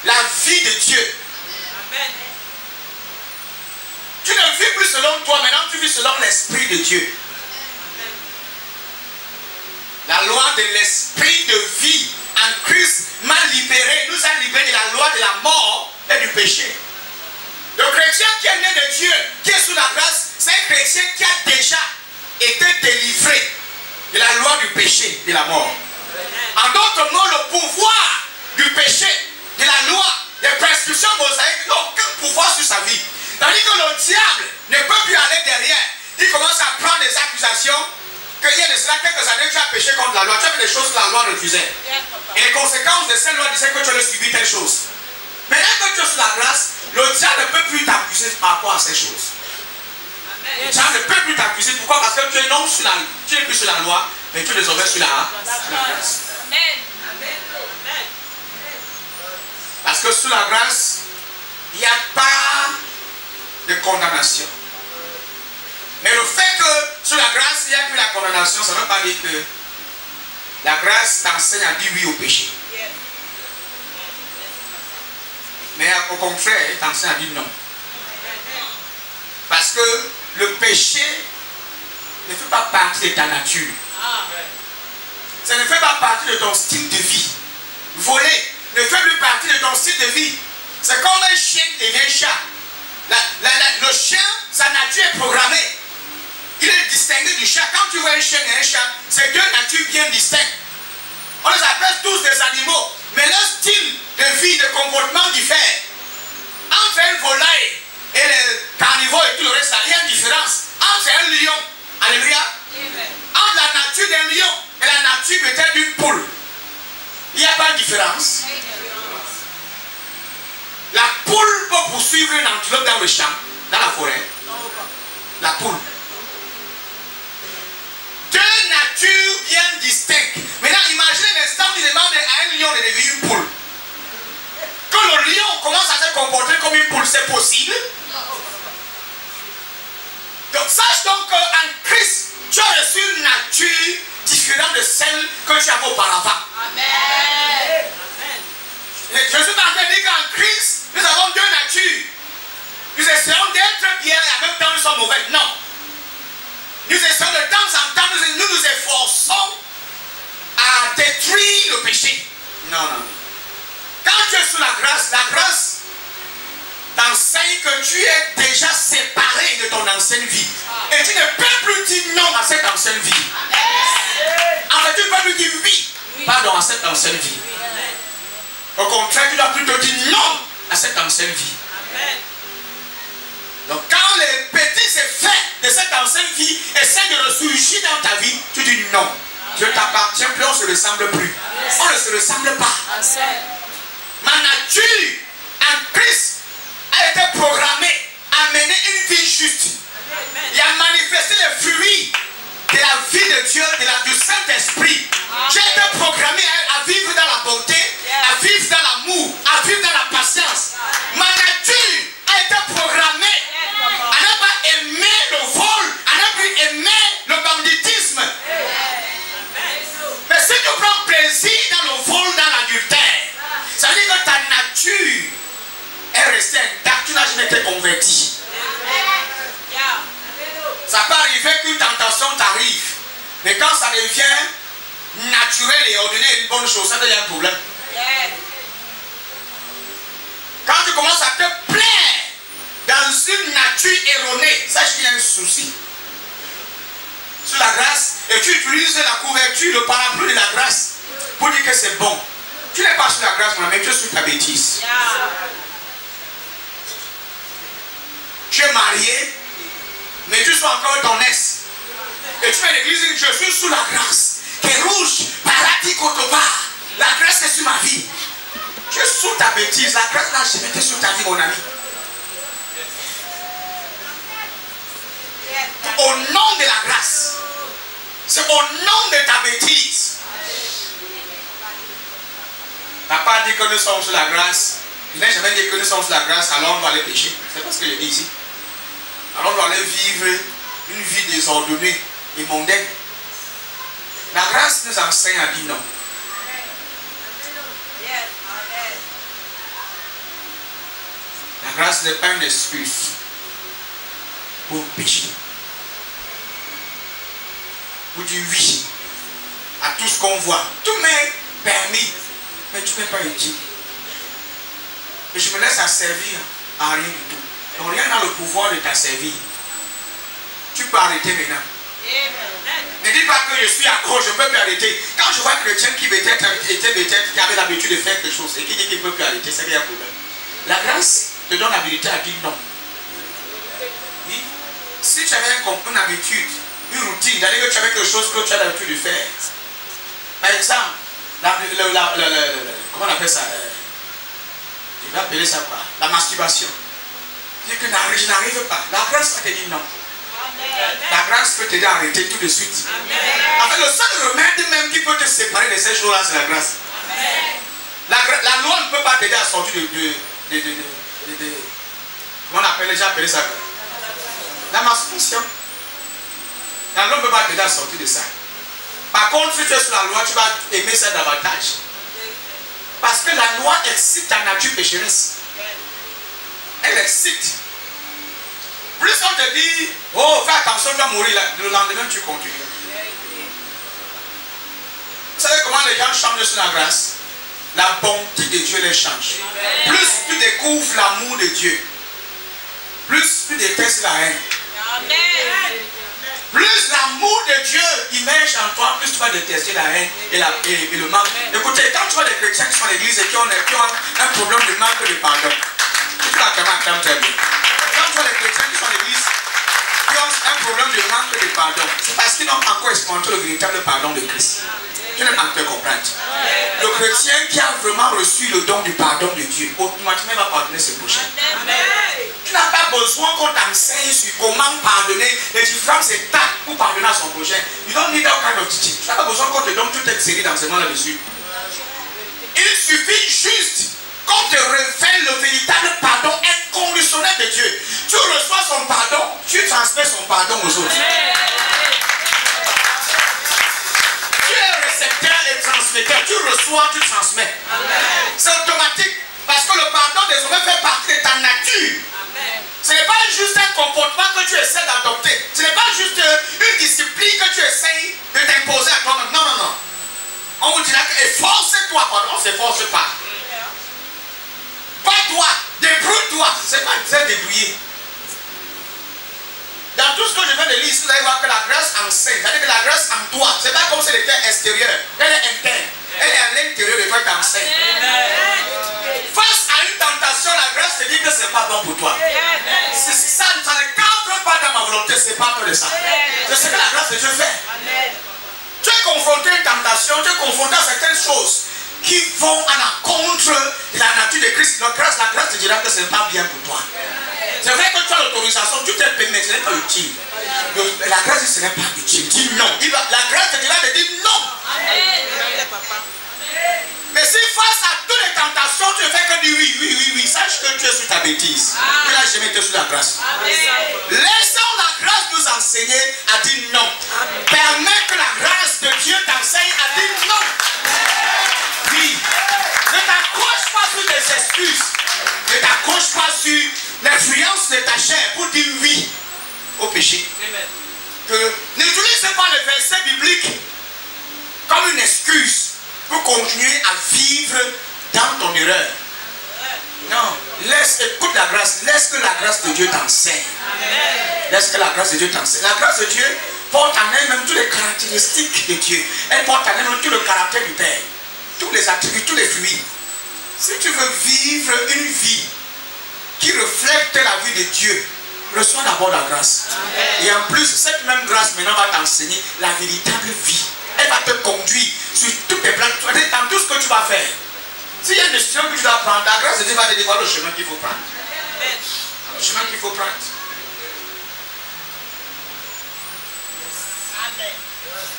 [SPEAKER 1] la vie de Dieu. Amen. Tu ne vis plus selon toi, maintenant tu vis selon l'esprit de Dieu. Amen. La loi de l'esprit de vie en Christ m'a libéré, nous a libéré de la loi de la mort et du péché. Le chrétien qui est né de Dieu, qui est sous la grâce, c'est un chrétien qui a déjà été délivré de la loi du péché, de la mort. En d'autres mots, le pouvoir du péché, de la loi, des prescriptions mosaïques, n'a aucun pouvoir sur sa vie. Tandis que le diable ne peut plus aller derrière. Il commence à prendre des accusations qu'il y a de cela quelques années, tu as péché contre la loi, tu as fait des choses que la loi refusait. Et les conséquences de cette loi disaient que tu allais subir telle chose. Maintenant que tu es sous la grâce, le diable ne peut plus t'accuser par rapport à ces choses. Le diable ne peut plus t'accuser. Pourquoi? Parce que tu es non sur la, tu n'es plus sur la loi, mais tu es désormais sur la grâce. Parce que sous la grâce, il n'y a pas de condamnation. Mais le fait que sous la grâce, il n'y a plus la condamnation, ça ne veut pas dire que la grâce t'enseigne à dire oui au péché. Mais au contraire, il t'enseigne à dire non. Parce que le péché ne fait pas partie de ta nature. Ça ne fait pas partie de ton style de vie. Voler ne fait plus partie de ton style de vie. C'est comme un chien qui devient chat. Le chien, sa nature est programmée. Il est distingué du chat. Quand tu vois un chien et un chat, c'est deux natures bien distinctes. On les appelle tous des animaux. Mais leur style de vie, de comportement diffère. Entre un volaille et les carnivores et tout le reste, il y a une différence. Entre un lion, alléluia, entre la nature d'un lion et la nature peut-être d'une poule, il n'y a pas de différence. La poule peut poursuivre une antilope dans le champ, dans la forêt. La poule. Deux natures bien distinctes. Maintenant, imaginez l'instant où il demande à un lion de devenir une poule. Que le lion commence à se comporter comme une poule, c'est possible? Donc sache donc qu'en Christ, tu as reçu une nature différente de celle que tu avais auparavant. Amen. Je suis en train de dire qu'en Christ, nous avons deux natures. Nous essayons d'être bien et en même temps nous sommes mauvais. Non. Nous essayons de temps en temps, nous nous efforçons à détruire le péché. Non, non. Quand tu es sous la grâce t'enseigne que tu es déjà séparé de ton ancienne vie. Et tu ne peux plus dire non à cette ancienne vie. En fait, tu ne peux plus dire oui, pardon, à cette ancienne vie. Au contraire, tu dois plutôt dire non à cette ancienne vie. Donc quand les petits effets de cette ancienne vie essaient de ressurgir dans ta vie, tu dis non. Dieu t'appartient plus, on ne se ressemble plus. On ne se ressemble pas. Ma nature en Christ a été programmée à mener une vie juste. Et à manifester les fruits de la vie de Dieu, du Saint-Esprit. J'ai été programmé à vivre dans la bonté, à vivre dans l'amour, à vivre dans la patience. Ma nature a été programmée à ne pas aimer le vol, à ne plus aimer le banditisme. Mais si tu prends plaisir dans le vol, dans l'adultère, ça veut dire que ta nature est restée intacte, tu n'as jamais été converti. Ça peut arriver qu'une tentation t'arrive Mais quand ça devient naturel et ordinaire, une bonne chose, ça devient un problème. Quand tu commences à te plaire dans une nature erronée, sache qu'il y a un souci. Sur la grâce, et tu utilises la couverture, le parapluie de la grâce pour dire que c'est bon. Tu n'es pas sur la grâce, mon ami, tu es sur ta bêtise. Tu es marié, mais tu sois encore ton ex. Et tu fais l'église et je suis sous la grâce. Qui est rouge, paradis, kotoba. La grâce est sur ma vie. Tu es sous ta bêtise. La grâce n'a jamais été sur ta vie, mon ami. Au nom de la grâce. C'est au nom de ta bêtise. Papa a dit que nous sommes sur la grâce. Il n'a jamais dit que nous sommes sur la grâce, alors on doit aller pécher. C'est pas ce que je dis ici. Alors on doit aller vivre une vie désordonnée et mondaine. La grâce nous enseigne à dire non. La grâce n'est pas une excuse pour pécher. Pour dire oui à tout ce qu'on voit. Tout m'est permis, mais tu ne peux pas utile. Et je me laisse à servir à rien du tout. Donc rien n'a le pouvoir de t'asservir. Tu peux arrêter maintenant. Ne dis pas que je suis accro, je ne peux plus arrêter. Quand je vois un chrétien qui qui avait l'habitude de faire quelque chose et qui dit qu'il ne peut plus arrêter, c'est qu'il y a un problème. La grâce te donne l'habilité à dire non. Oui. Si tu avais une habitude, une routine, d'aller que tu avais quelque chose que tu as l'habitude de faire. Par exemple, comment on appelle ça? Je vais appeler ça quoi? La masturbation. Tu dis que je n'arrive pas. La grâce va te dire non. La grâce peut t'aider à arrêter tout de suite. En fait, le seul remède même qui peut te séparer de ces choses-là, c'est la grâce. La loi ne peut pas t'aider à sortir comment on appelle, j'ai appelé ça quoi? La masturbation. La loi ne peut pas t'aider à sortir de ça. Par contre, si tu es sur la loi, tu vas aimer ça davantage. Parce que la loi excite ta nature pécheresse. Elle excite. Plus on te dit, oh, fais attention, tu vas mourir, le lendemain tu continues. Vous savez comment les gens changent sur la grâce? La bonté de Dieu les change. Plus tu découvres l'amour de Dieu, plus tu détestes la haine. Plus l'amour de Dieu immerge en toi, plus tu vas détester la haine et le mal. Écoutez, quand tu vois des chrétiens qui sont à l'église et qui ont un problème de manque de pardon, tu vas quand très bien. Quand tu vois des chrétiens qui sont à l'église qui ont un problème de manque de pardon, c'est parce qu'ils n'ont pas encore expérimenté le véritable pardon de Christ. Tu n'as pas encore comprendre. Le chrétien qui a vraiment reçu le don du pardon de Dieu, automatiquement va pardonner ses prochains. Tu n'as pas besoin qu'on t'enseigne sur comment pardonner les différentes étapes pour pardonner à son prochain. You don't need that kind of teaching. Tu n'as pas besoin qu'on te donne toute cette série d'enseignements là-dessus. Il suffit juste qu'on te révèle le véritable pardon inconditionnel de Dieu. Tu reçois son pardon, tu transmets son pardon aux autres. Tu es récepteur et transmetteur. Tu reçois, tu transmets. C'est automatique. Parce que le pardon désormais fait partie de ta nature. Ce n'est pas juste un comportement que tu essaies d'adopter. Ce n'est pas juste une discipline que tu essaies de t'imposer à toi-même. Non, non, non. On vous dira que efforce-toi. Pardon, on ne s'efforce pas. Bats-toi, débrouille-toi. Ce n'est pas très débrouiller. Dans tout ce que je viens de lire, vous allez voir que la grâce enseigne. C'est-à-dire que la grâce en toi, ce n'est pas comme si elle était extérieure. Elle est interne. Elle est à l'intérieur de toi qui t'enseigne. Face à une tentation, la grâce te dit que ce n'est pas bon pour toi. Ça ne cadre pas dans ma volonté, ce n'est pas de ça. C'est ce que la grâce de Dieu fait. Tu es confronté à une tentation, tu es confronté à certaines choses qui vont à l'encontre de la nature de Christ. La grâce te dira que ce n'est pas bien pour toi. C'est vrai que tu as l'autorisation, tu t'es permis, ce n'est pas utile. La grâce, ce n'est pas utile. Dis non. La grâce te dira de dire non. Mais si face à toutes les tentations, tu ne fais que dire oui, sache que tu es sur ta bêtise. Tu n'as jamais été sur la grâce. Laissons la grâce nous enseigner à dire non. Permets que la grâce de Dieu t'enseigne à dire non. Oui. Ne t'accroche pas sur des excuses. Ne t'accroche pas sur l'influence de ta chair pour dire oui au péché. N'utilisez pas le verset biblique comme une excuse pour continuer à vivre dans ton erreur. Non, écoute la grâce, laisse que la grâce de Dieu t'enseigne. Laisse que la grâce de Dieu t'enseigne. La grâce de Dieu porte en elle-même toutes les caractéristiques de Dieu. Elle porte en elle-même tout le caractère du Père, tous les attributs, tous les fruits. Si tu veux vivre une vie qui reflète la vie de Dieu, reçois d'abord la grâce. Et en plus, cette même grâce maintenant va t'enseigner la véritable vie. Elle va te conduire sur toutes tes plans, dans tout ce que tu vas faire. S'il y a une décision que tu dois prendre, la grâce de Dieu va te dévoiler le chemin qu'il faut prendre. Le chemin qu'il faut prendre.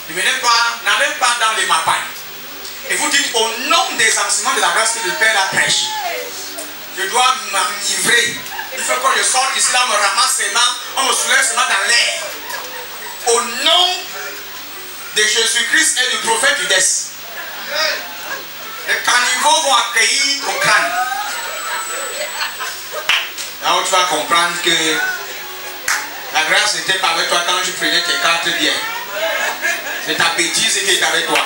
[SPEAKER 1] N'allez pas dans les mapagnes. Et vous dites au nom des enseignements de la grâce que le Père la prêche, je dois m'enivrer. Il faut que je sorte ici, là, on me ramasse ses mains, on me soulève ses mains dans l'air. Au nom de Jésus-Christ et du prophète Judès. Les caniveaux vont accueillir ton crâne. Là où tu vas comprendre que la grâce n'était pas avec toi quand tu prenais tes cartes bien. C'est ta bêtise qui est avec toi.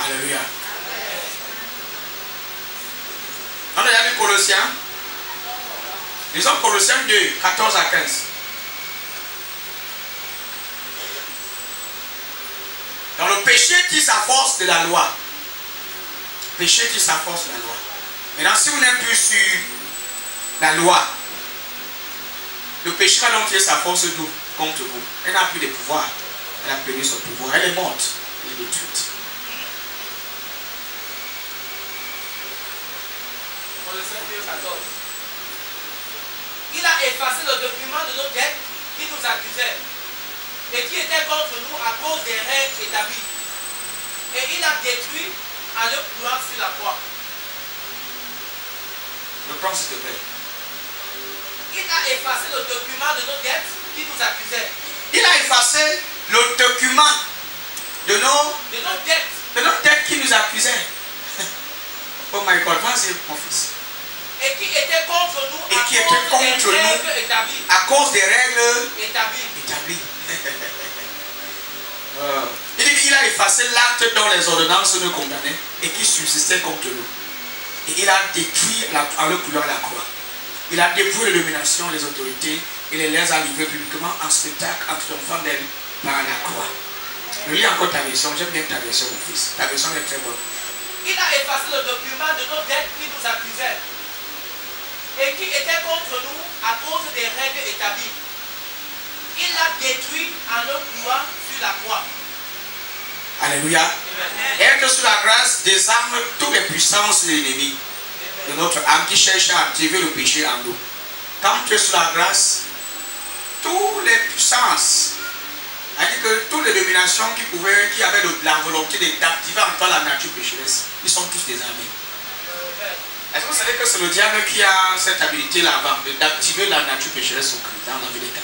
[SPEAKER 1] Alléluia. On a lu Colossiens. Lisons Colossiens 2, 14 à 15. Dans le péché qui s'afforce de la loi. Péché qui s'afforce de la loi. Maintenant, si vous n'êtes plus sur la loi, le péché va donc tirer sa force d'où contre vous. Elle n'a plus de pouvoir. Elle a perdu son pouvoir. Elle est morte. Elle est détruite.
[SPEAKER 2] Il a effacé le document de nos dettes qui nous accusait et qui était contre nous à cause des règles établies. Et il a détruit en le clouant sur la croix.
[SPEAKER 1] Reprends s'il te plaît.
[SPEAKER 2] Il a effacé le document de nos dettes qui nous accusait.
[SPEAKER 1] Il a effacé le document de nos dettes qui nous accusaient. Oh my God, vas-y mon fils.
[SPEAKER 2] Et qui était contre nous
[SPEAKER 1] à cause des règles établies. Il a effacé l'acte dont les ordonnances nous condamnaient et qui subsistait contre nous. Et il a détruit en le coulant la croix. Il a dépouillé les dominations, les autorités et les a livrés publiquement en spectacle en triomphant d'elle par la croix. Je lis encore ta version, j'aime bien ta version mon fils. Ta version est très bonne.
[SPEAKER 2] Il a effacé le document de nos dettes qui nous accusaient et qui était contre nous à cause des règles établies. Il l'a détruit en le clouant sur la croix.
[SPEAKER 1] Alléluia. Et que sous la grâce désarme toutes les puissances de l'ennemi de notre âme qui cherche à activer le péché en nous. Quand tu es sous la grâce, toutes les puissances, c'est-à-dire que toutes les dominations qui avaient la volonté d'activer en toi la nature pécheresse, ils sont tous désarmés. Est-ce que vous savez que c'est le diable qui a cette habilité-là avant d'activer la nature pécheresse dans la vie des temps?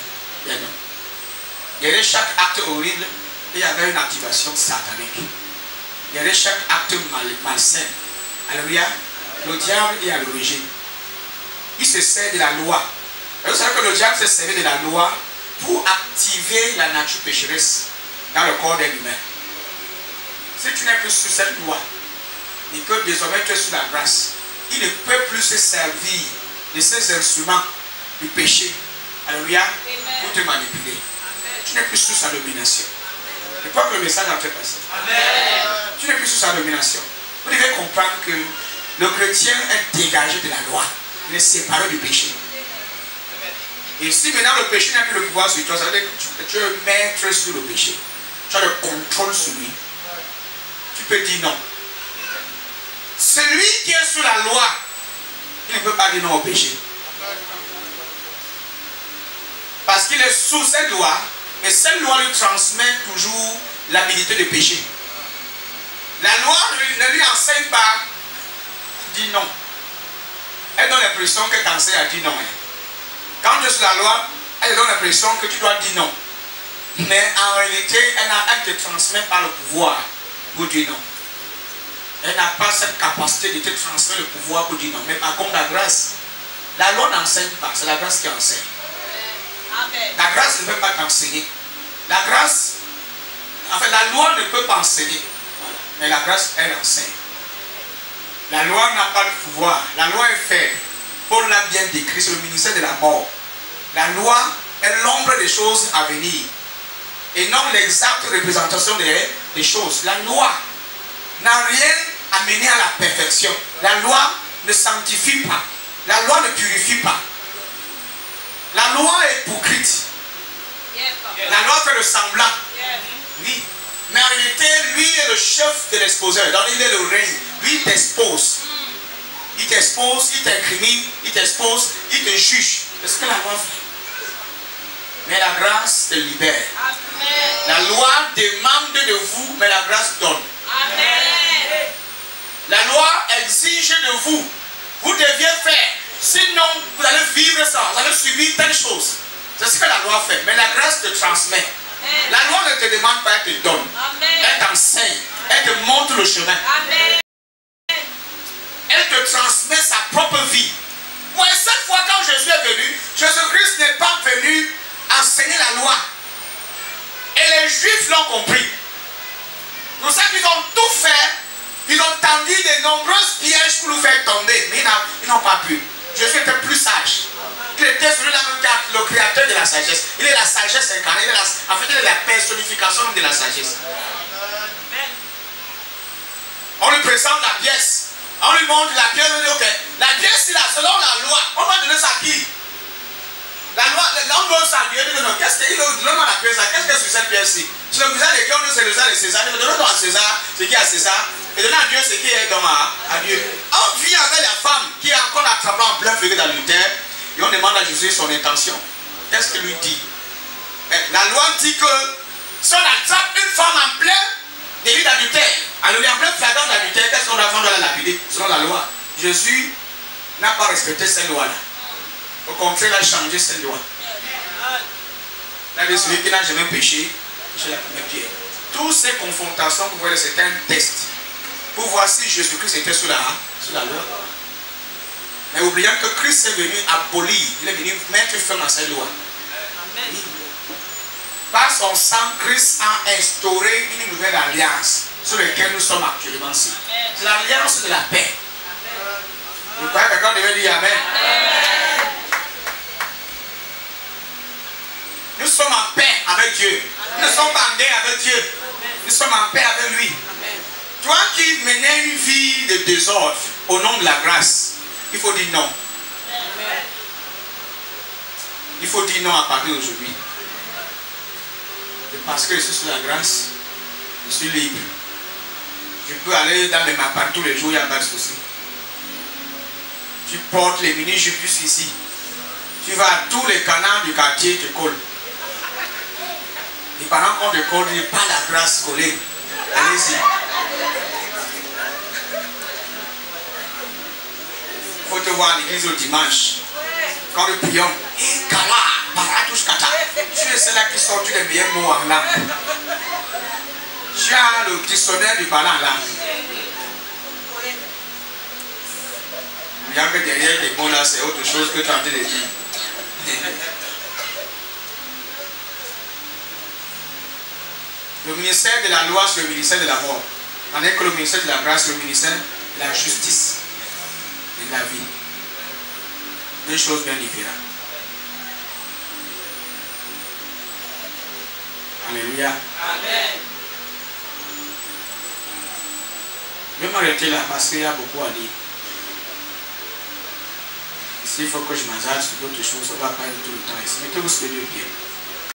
[SPEAKER 1] Il y avait chaque acte horrible et il y avait une activation satanique. Il y avait chaque acte malsain. Alléluia. Le diable est à l'origine. Il se sert de la loi. Vous savez que le diable se servait de la loi pour activer la nature pécheresse dans le corps d'un humain. Si tu n'es plus sous cette loi et que désormais tu es sous la grâce, il ne peut plus se servir de ces instruments du péché. Alléluia. Pour te manipuler. Amen. Tu n'es plus sous sa domination. Je crois que le message a fait passer. Amen. Tu n'es plus sous sa domination. Vous devez comprendre que le chrétien est dégagé de la loi. Il est séparé du péché. Et si maintenant le péché n'a plus le pouvoir sur toi, ça veut dire que tu es maître sur le péché. Tu as le contrôle sur lui. Tu peux dire non. Celui qui est sous la loi, il ne peut pas dire non au péché. Parce qu'il est sous cette loi, et cette loi lui transmet toujours l'habilité de pécher. La loi ne lui enseigne pas dit non. Elle donne l'impression que tu enseignes à dire non. Quand tu es sous la loi, elle donne l'impression que tu dois dire non. Mais en réalité, elle te transmet par le pouvoir pour dire non. Elle n'a pas cette capacité de te transmettre le pouvoir pour dire non. Mais par contre, la grâce, la loi n'enseigne pas, c'est la grâce qui enseigne. Amen. La grâce ne peut pas t'enseigner. La grâce, en fait, la loi ne peut pas enseigner. Mais la grâce, elle enseigne. La loi n'a pas de pouvoir. La loi est faible. Paul l'a bien décrit, c'est le ministère de la mort. La loi est l'ombre des choses à venir et non l'exacte représentation des choses. La loi n'a rien amené à la perfection. La loi ne sanctifie pas. La loi ne purifie pas. La loi est hypocrite. La loi fait le semblant. Oui. Mais en réalité, lui est le chef de l'exposeur. Donc il est le règne. Lui il t'expose. Il t'expose, il t'incrimine, il t'expose, il te juge. C'est ce que la loi fait. Mais la grâce te libère. Amen. La loi demande de vous, mais la grâce donne. Amen. La loi exige de vous. Vous deviez faire. Sinon, vous allez vivre ça. Vous allez subir telle chose. C'est ce que la loi fait. Mais la grâce te transmet. Amen. La loi ne te demande pas, elle te donne. Amen. Elle t'enseigne. Elle te montre le chemin. Amen. Elle te transmet sa propre vie. Moi, cette fois quand Jésus est venu, Jésus-Christ n'est pas venu enseigner la loi. Et les Juifs l'ont compris. Pour ça qu'ils ont tout fait. Ils ont tendu de nombreuses pièges pour nous faire tomber. Mais ils n'ont pas pu. Jésus était plus sage. Il était celui-là même qui le créateur de la sagesse. Il est la sagesse incarnée. En fait, il est la personnification de la sagesse. On lui présente la pièce. On lui montre la pièce. On dit ok. La pièce, c'est là, selon la loi. On va donner ça à qui? La loi, l'homme veut s'habiller. Qu'est-ce qu'il donne à la pièce? Qu'est-ce que c'est cette pièce-ci? C'est le visage de qui on dit c'est le visage de César. Donnons à César ce qui est à César. Et donnons à Dieu ce qui est donc à Dieu. On vit avec la femme qui est encore attrapée en plein feu d'adultère. Et on demande à Jésus son intention. Qu'est-ce qu'il lui dit? La loi dit que si on attrape une femme en plein délit d'adultère, alors en plein flagrant d'adultère, qu'est-ce qu'on doit faire? On doit la lapider selon la loi. Jésus n'a pas respecté cette loi-là. Au contraire, il a changé cette loi. Là, celui qui n'a jamais péché, c'est la première pierre. Toutes ces confrontations, vous voyez, c'est un test pour voir si Jésus-Christ était sous la loi. Mais oublions que Christ est venu abolir, il est venu mettre fin à cette loi. Amen. Par son sang, Christ a instauré une nouvelle alliance sur laquelle nous sommes actuellement ici. C'est l'alliance de la paix. Vous croyez que quelqu'un devait dire Amen? Amen. Nous sommes en paix avec Dieu. Amen. Nous sommes en guerre avec Dieu. Amen. Nous sommes en paix avec lui. Amen. Toi qui menais une vie de désordre au nom de la grâce, il faut dire non. Amen. Il faut dire non à partir d'aujourd'hui. Parce que je suis sous la grâce, je suis libre. Je peux aller dans mes mapas tous les jours, il n'y a pas de souci. Tu portes les mini-jupes jusqu'ici. Tu vas à tous les canards du quartier, tu colles. Et pendant qu'on te colle, il n'y a pas la grâce collée. Allez-y. Il faut te voir à l'église le dimanche. Quand nous prions, tu es celle-là qui sort tous les meilleurs mots en langue. Tu as le dictionnaire du parlant en langue. Regarde que derrière les mots là, c'est autre chose que tu as envie de dire. Le ministère de la loi, c'est le ministère de la mort. Tandis que le ministère de la grâce, c'est le ministère de la justice et de la vie. Deux choses bien différentes. Alléluia. Amen. Je vais m'arrêter là parce qu'il y a beaucoup à dire. Ici, il faut que je m'assaille sur d'autres choses. On ne va pas être tout le temps ici. Mettez-vous sur les deux pieds.